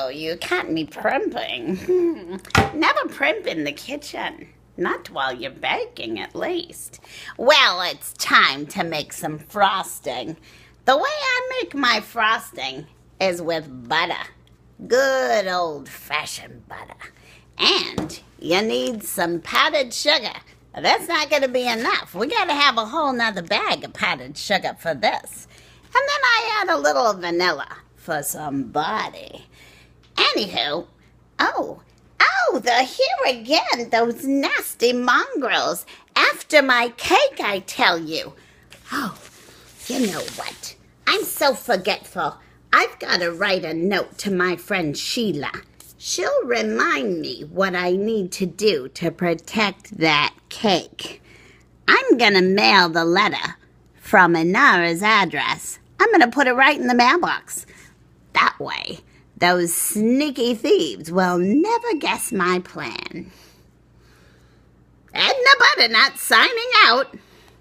you caught me primping. Never primp in the kitchen. Not while you're baking, at least. Well, it's time to make some frosting. The way I make my frosting is with butter. Good old-fashioned butter. And you need some powdered sugar. That's not going to be enough. We got to have a whole nother bag of powdered sugar for this. And then I add a little vanilla for some body. Anywho, they're here again, those nasty mongrels. After my cake, I tell you. Oh, you know what? I'm so forgetful. I've got to write a note to my friend Sheila. She'll remind me what I need to do to protect that cake. I'm going to mail the letter from Inara's address. I'm going to put it right in the mailbox. That way, those sneaky thieves will never guess my plan. Edna Butternut signing out.